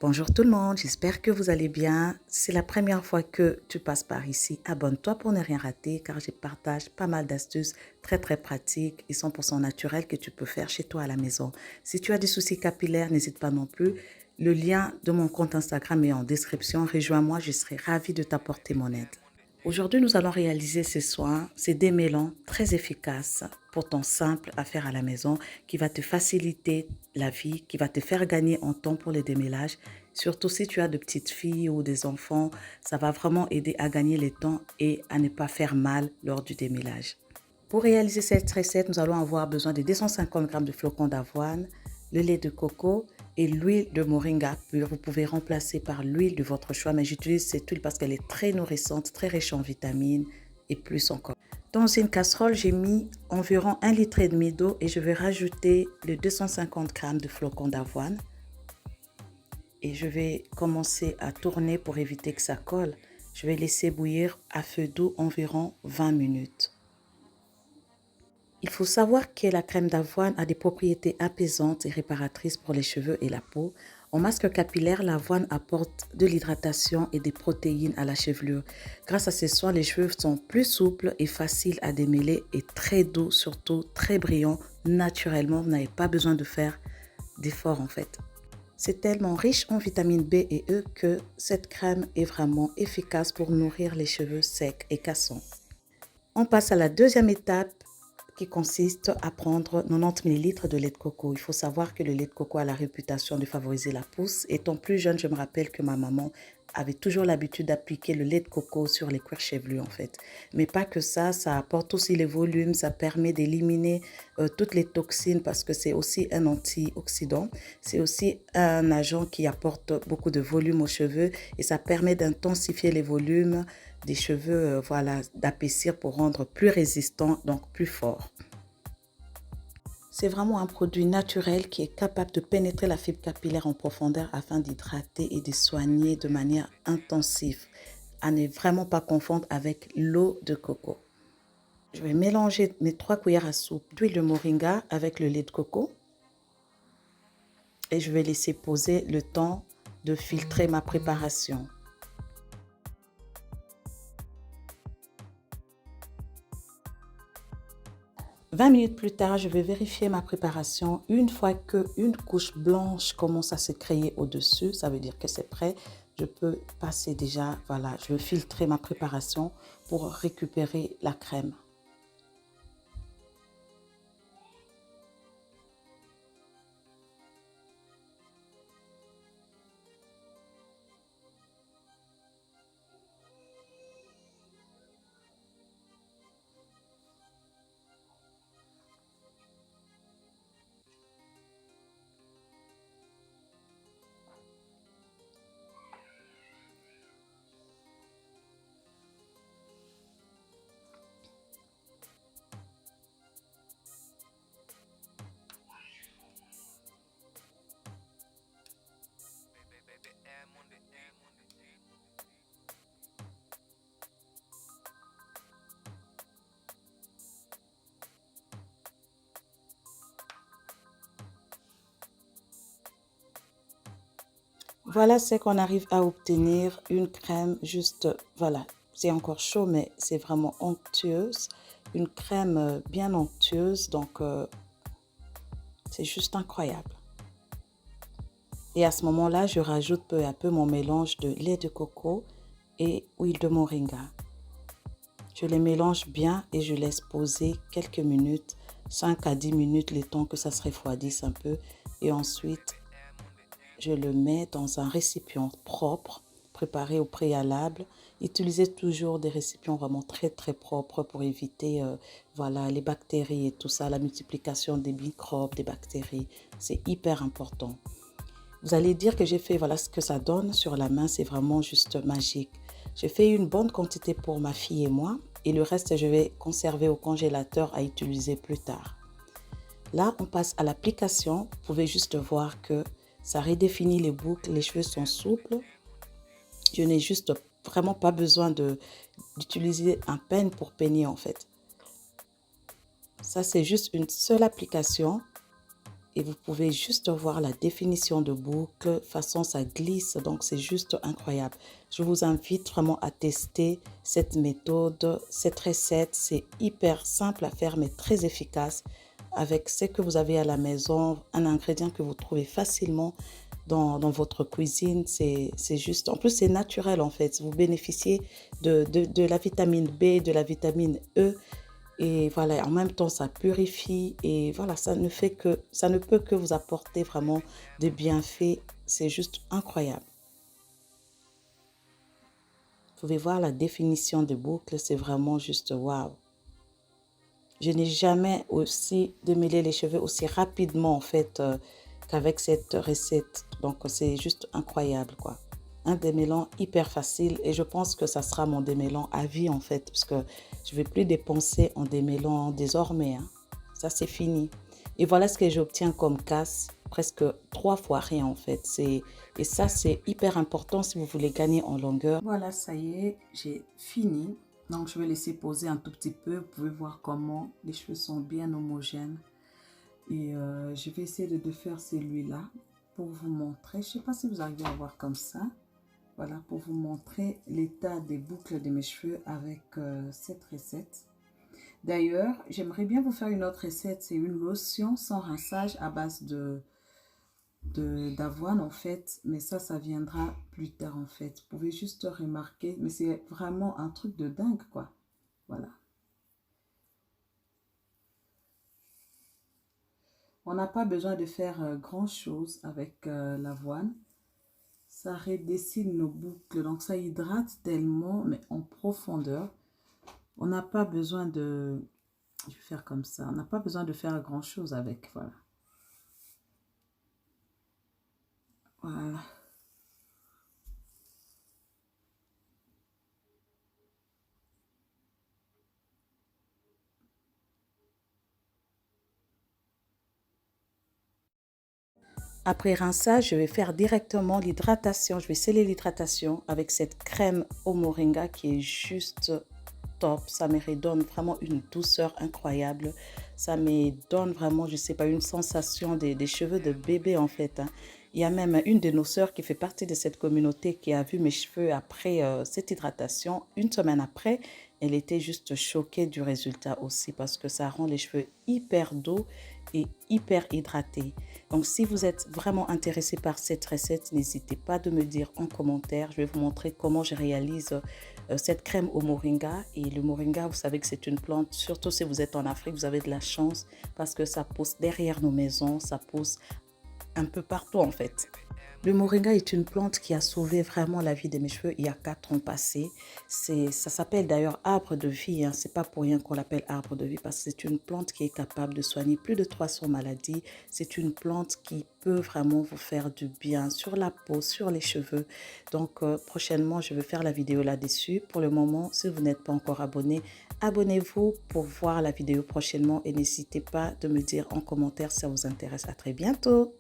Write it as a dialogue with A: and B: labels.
A: Bonjour tout le monde, j'espère que vous allez bien. Si c'est la première fois que tu passes par ici, abonne-toi pour ne rien rater car je partage pas mal d'astuces très pratiques et 100% naturelles que tu peux faire chez toi à la maison. Si tu as des soucis capillaires, n'hésite pas non plus. Le lien de mon compte Instagram est en description. Rejoins-moi, je serai ravie de t'apporter mon aide. Aujourd'hui, nous allons réaliser ces soins, ces démêlants très efficaces, pourtant simples à faire à la maison, qui va te faciliter la vie, qui va te faire gagner en temps pour les démêlages. Surtout si tu as de petites filles ou des enfants, ça va vraiment aider à gagner le temps et à ne pas faire mal lors du démêlage. Pour réaliser cette recette, nous allons avoir besoin de 250 g de flocons d'avoine, le lait de coco et l'huile de moringa pure. Vous pouvez remplacer par l'huile de votre choix, mais j'utilise cette huile parce qu'elle est très nourrissante, très riche en vitamines et plus encore. Dans une casserole, j'ai mis environ 1,5 litre d'eau et je vais rajouter les 250 g de flocons d'avoine. Et je vais commencer à tourner pour éviter que ça colle. Je vais laisser bouillir à feu doux environ 20 minutes. Il faut savoir que la crème d'avoine a des propriétés apaisantes et réparatrices pour les cheveux et la peau. En masque capillaire, l'avoine apporte de l'hydratation et des protéines à la chevelure. Grâce à ces soins, les cheveux sont plus souples et faciles à démêler et très doux, surtout très brillants naturellement. Vous n'avez pas besoin de faire d'efforts en fait. C'est tellement riche en vitamine B et E que cette crème est vraiment efficace pour nourrir les cheveux secs et cassants. On passe à la deuxième étape qui consiste à prendre 90 ml de lait de coco. Il faut savoir que le lait de coco a la réputation de favoriser la pousse. Étant plus jeune, je me rappelle que ma maman avait toujours l'habitude d'appliquer le lait de coco sur les cuirs chevelus en fait. Mais pas que ça apporte aussi les volumes, ça permet d'éliminer toutes les toxines parce que c'est aussi un antioxydant. C'est aussi un agent qui apporte beaucoup de volume aux cheveux et ça permet d'intensifier les volumes des cheveux, voilà, d'épaissir pour rendre plus résistant, donc plus fort. C'est vraiment un produit naturel qui est capable de pénétrer la fibre capillaire en profondeur afin d'hydrater et de soigner de manière intensive. À ne vraiment pas confondre avec l'eau de coco. Je vais mélanger mes 3 cuillères à soupe d'huile de moringa avec le lait de coco. Et je vais laisser poser le temps de filtrer ma préparation. 20 minutes plus tard, je vais vérifier ma préparation. Une fois qu'une couche blanche commence à se créer au-dessus, ça veut dire que c'est prêt. Je peux passer déjà, voilà, je vais filtrer ma préparation pour récupérer la crème. Voilà ce qu'on arrive à obtenir, une crème juste, voilà, c'est encore chaud mais c'est vraiment onctueuse, une crème bien onctueuse, donc c'est juste incroyable. Et à ce moment-là, je rajoute peu à peu mon mélange de lait de coco et huile de moringa. Je les mélange bien et je laisse poser quelques minutes, 5 à 10 minutes, le temps que ça se refroidisse un peu. Et ensuite, je le mets dans un récipient propre, préparé au préalable. Utilisez toujours des récipients vraiment très propres pour éviter voilà, les bactéries et tout ça, la multiplication des microbes, des bactéries. C'est hyper important. Vous allez dire que j'ai fait, voilà ce que ça donne sur la main, c'est vraiment juste magique. J'ai fait une bonne quantité pour ma fille et moi et le reste, je vais conserver au congélateur à utiliser plus tard. Là, on passe à l'application. Vous pouvez juste voir que ça redéfinit les boucles, les cheveux sont souples. Je n'ai juste vraiment pas besoin d'utiliser un peigne pour peigner en fait. Ça, c'est juste une seule application et vous pouvez juste voir la définition de boucle, façon ça glisse, donc c'est juste incroyable. Je vous invite vraiment à tester cette méthode, cette recette, c'est hyper simple à faire mais très efficace avec ce que vous avez à la maison, un ingrédient que vous trouvez facilement dans votre cuisine, c'est juste, en plus c'est naturel en fait, vous bénéficiez de la vitamine B, de la vitamine E, et voilà, en même temps, ça purifie et voilà, ça ne peut que vous apporter vraiment des bienfaits. C'est juste incroyable. Vous pouvez voir la définition de boucle, c'est vraiment juste waouh. Je n'ai jamais aussi démêlé les cheveux aussi rapidement en fait qu'avec cette recette. Donc c'est juste incroyable quoi. Un démêlant hyper facile et je pense que ça sera mon démêlant à vie en fait parce que je ne vais plus dépenser en démêlant désormais, hein. Ça c'est fini. Et voilà ce que j'obtiens comme casse, presque 3 fois rien en fait. Et ça c'est hyper important si vous voulez gagner en longueur. Voilà, ça y est, j'ai fini. Donc je vais laisser poser un tout petit peu. Vous pouvez voir comment les cheveux sont bien homogènes. Et je vais essayer de faire celui-là pour vous montrer. Je ne sais pas si vous arrivez à voir comme ça. Voilà, pour vous montrer l'état des boucles de mes cheveux avec cette recette. D'ailleurs, j'aimerais bien vous faire une autre recette. C'est une lotion sans rinçage à base d'avoine en fait. Mais ça viendra plus tard en fait. Vous pouvez juste remarquer. Mais c'est vraiment un truc de dingue quoi. Voilà. On n'a pas besoin de faire grand chose avec l'avoine. Ça redessine nos boucles, donc ça hydrate tellement, mais en profondeur. On n'a pas besoin de... Je vais faire comme ça. On n'a pas besoin de faire grand chose avec, voilà. Voilà. Après rinçage, je vais faire directement l'hydratation. Je vais sceller l'hydratation avec cette crème au moringa qui est juste top. Ça me redonne vraiment une douceur incroyable. Ça me donne vraiment, je ne sais pas, une sensation des cheveux de bébé en fait, hein. Il y a même une de nos sœurs qui fait partie de cette communauté qui a vu mes cheveux après cette hydratation. Une semaine après, elle était juste choquée du résultat aussi parce que ça rend les cheveux hyper doux et hyper hydratés. Donc, si vous êtes vraiment intéressé par cette recette, n'hésitez pas de me dire en commentaire. Je vais vous montrer comment je réalise cette crème au moringa. Et le moringa, vous savez que c'est une plante, surtout si vous êtes en Afrique, vous avez de la chance parce que ça pousse derrière nos maisons, ça pousse un peu partout en fait. Le moringa est une plante qui a sauvé vraiment la vie de mes cheveux il y a 4 ans passés. Ça s'appelle d'ailleurs arbre de vie, hein. C'est pas pour rien qu'on l'appelle arbre de vie parce que c'est une plante qui est capable de soigner plus de 300 maladies. C'est une plante qui peut vraiment vous faire du bien sur la peau, sur les cheveux. Donc prochainement, je vais faire la vidéo là-dessus. Pour le moment, si vous n'êtes pas encore abonné, abonnez-vous pour voir la vidéo prochainement et n'hésitez pas de me dire en commentaire si ça vous intéresse. À très bientôt.